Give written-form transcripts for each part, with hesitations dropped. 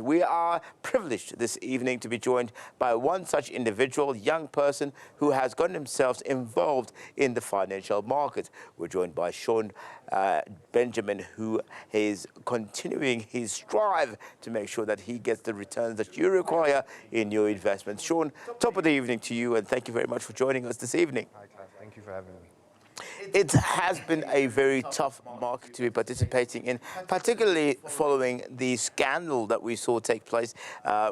We are privileged this evening to be joined by one such individual, young person who has gotten himself involved in the financial market. We're joined by Shaun Benjamin, who is continuing his strive to make sure that he gets the returns that you require in your investments. Shaun, top of the evening to you, and thank you very much for joining us this evening. Hi, Clive. Thank you for having me. It has been a very tough market to be participating in, particularly following the scandal that we saw take place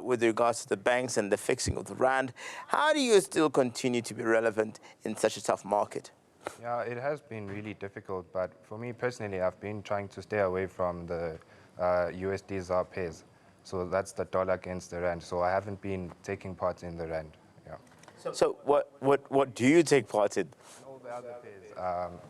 with regards to the banks and the fixing of the rand. How do you still continue to be relevant in such a tough market? Yeah, it has been really difficult, but for me personally, I've been trying to stay away from the USD ZAR pairs. So that's the dollar against the rand. So I haven't been taking part in the rand. Yeah. So what do you take part in? All the other pairs,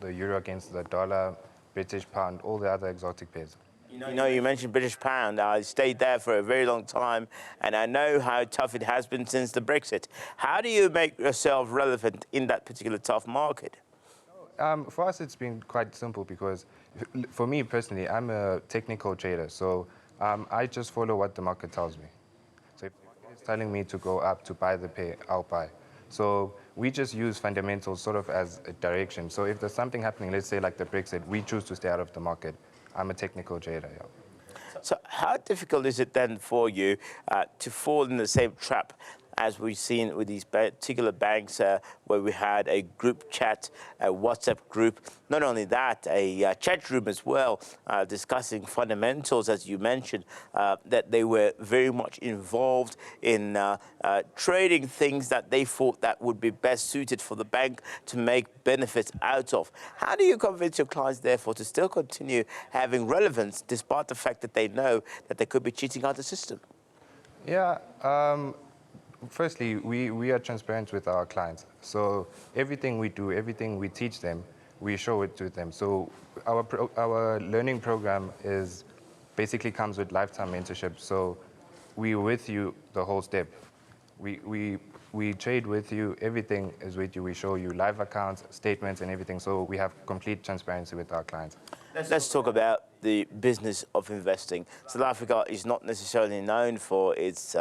the euro against the dollar, British pound, all the other exotic pairs. You know, you mentioned British pound. I stayed there for a very long time, and I know how tough it has been since the Brexit. How do you make yourself relevant in that particular tough market? For us, it's been quite simple because, for me personally, I'm a technical trader. So I just follow what the market tells me. So if the market is telling me to go up to buy the pair, I'll buy. So we just use fundamentals sort of as a direction. So if there's something happening, let's say like the Brexit, we choose to stay out of the market. I'm a technical trader, yeah. So how difficult is it then for you to fall in the same trap as we've seen with these particular banks where we had a group chat, a WhatsApp group, not only that, a chat room as well, discussing fundamentals, as you mentioned, that they were very much involved in trading things that they thought that would be best suited for the bank to make benefits out of. How do you convince your clients, therefore, to still continue having relevance despite the fact that they know that they could be cheating out the system? Yeah. Firstly, we are transparent with our clients. So everything we do, everything we teach them, we show it to them. So our learning program is basically comes with lifetime mentorship. So we're with you the whole step. We trade with you, everything is with you. We show you live accounts, statements, and everything. So we have complete transparency with our clients. Let's talk about the business of investing. South Africa is not necessarily known for its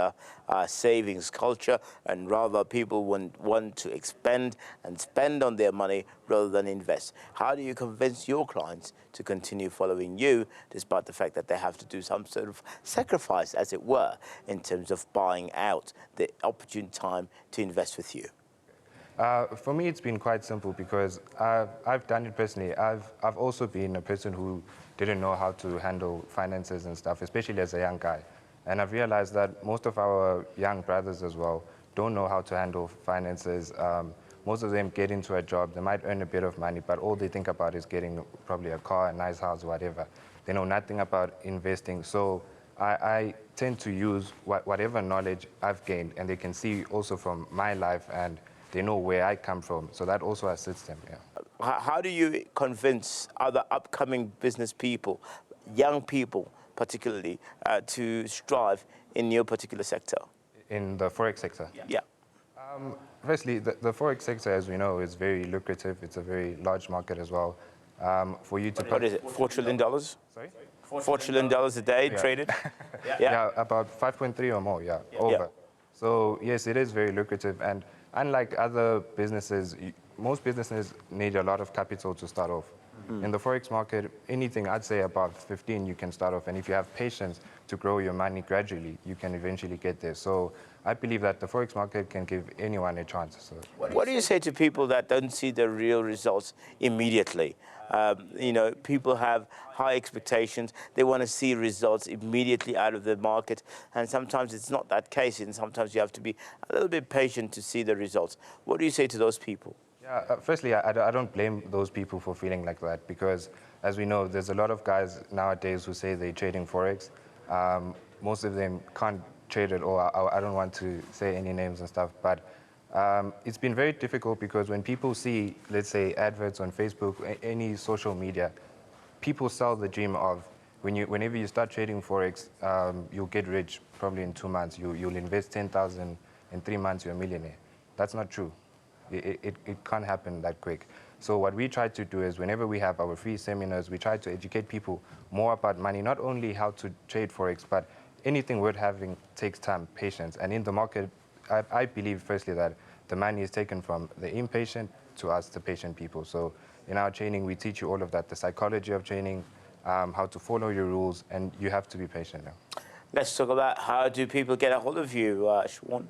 savings culture, and rather people want to expend and spend on their money rather than invest. How do you convince your clients to continue following you, despite the fact that they have to do some sort of sacrifice, as it were, in terms of buying out the opportune time to invest with you? For me, it's been quite simple because I've done it personally. I've also been a person who didn't know how to handle finances and stuff, especially as a young guy. And I've realized that most of our young brothers as well don't know how to handle finances. Most of them get into a job, they might earn a bit of money, but all they think about is getting probably a car, a nice house, whatever. They know nothing about investing. So I tend to use whatever knowledge I've gained, and they can see also from my life, and they know where I come from, so that also assists them, yeah. How do you convince other upcoming business people, young people particularly, to strive in your particular sector? In the Forex sector? Yeah. Firstly, the Forex sector, as we know, is very lucrative. It's a very large market as well. For you to... What is it, $4 trillion? Sorry? $4 trillion a day traded? Yeah, about 5.3 or more, yeah, over. Yeah. So, yes, it is very lucrative. And unlike other businesses, most businesses need a lot of capital to start off. In the Forex market, anything, I'd say about 15, you can start off. And if you have patience to grow your money gradually, you can eventually get there. So I believe that the Forex market can give anyone a chance. So. What do you say to people that don't see the real results immediately? You know, people have high expectations. They want to see results immediately out of the market. And sometimes it's not that case. And sometimes you have to be a little bit patient to see the results. What do you say to those people? Yeah, firstly, I don't blame those people for feeling like that because, as we know, there's a lot of guys nowadays who say they're trading Forex. Most of them can't trade at all. I don't want to say any names and stuff, but it's been very difficult because when people see, let's say, adverts on Facebook, any social media, people sell the dream of whenever you start trading Forex, you'll get rich probably in 2 months. You'll invest 10,000 in 3 months, you're a millionaire. That's not true. It can't happen that quick. So what we try to do is whenever we have our free seminars, we try to educate people more about money, not only how to trade Forex, but anything worth having takes time, patience. And in the market, I believe firstly that the money is taken from the impatient to us, the patient people. So in our training, we teach you all of that, the psychology of training, how to follow your rules, and you have to be patient now. Let's talk about how do people get a hold of you, Shaun?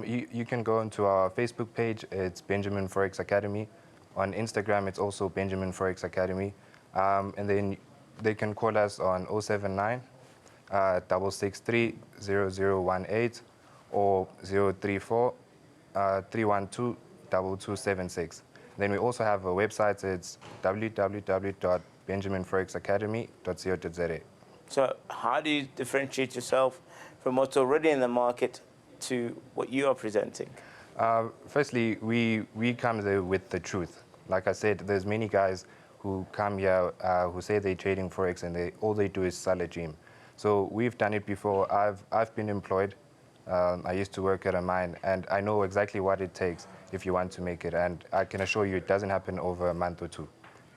You can go into our Facebook page. It's Benjamin Forex Academy. On Instagram, it's also Benjamin Forex Academy. And then they can call us on 079 663 0018 or 034 312 2276. Then we also have a website. It's www.benjaminforexacademy.co.za. So how do you differentiate yourself from what's already in the market to what you are presenting? Firstly, we come there with the truth. Like I said, there's many guys who come here who say they're trading Forex and all they do is sell a dream. So we've done it before. I've been employed. I used to work at a mine, and I know exactly what it takes if you want to make it. And I can assure you it doesn't happen over a month or two.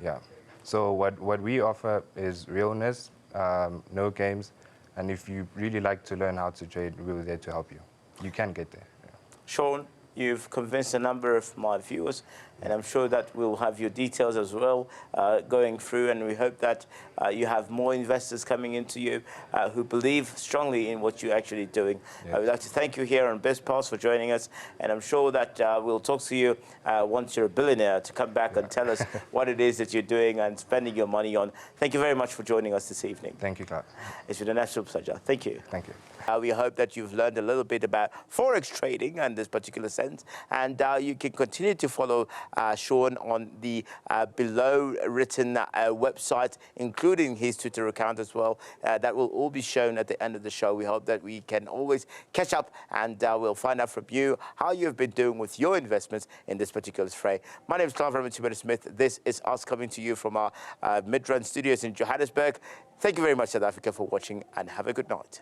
Yeah. So what we offer is realness, no games. And if you really like to learn how to trade, we're there to help you. You can get there. Yeah. Shaun, you've convinced a number of my viewers, and I'm sure that we'll have your details as well going through, and we hope that you have more investors coming into you who believe strongly in what you're actually doing. Yes. I would like to thank you here on BizPulse for joining us, and I'm sure that we'll talk to you once you're a billionaire to come back and tell us what it is that you're doing and spending your money on. Thank you very much for joining us this evening. Thank you, Clark. It's been an absolute pleasure. Thank you. Thank you. We hope that you've learned a little bit about Forex trading in this particular sense, and you can continue to follow Shaun on the below written website, including his Twitter account as well. That will all be shown at the end of the show. We hope that we can always catch up, and we'll find out from you how you've been doing with your investments in this particular fray. My name is Clive Smith. This is us coming to you from our mid-run studios in Johannesburg. Thank you very much, South Africa, for watching, and have a good night.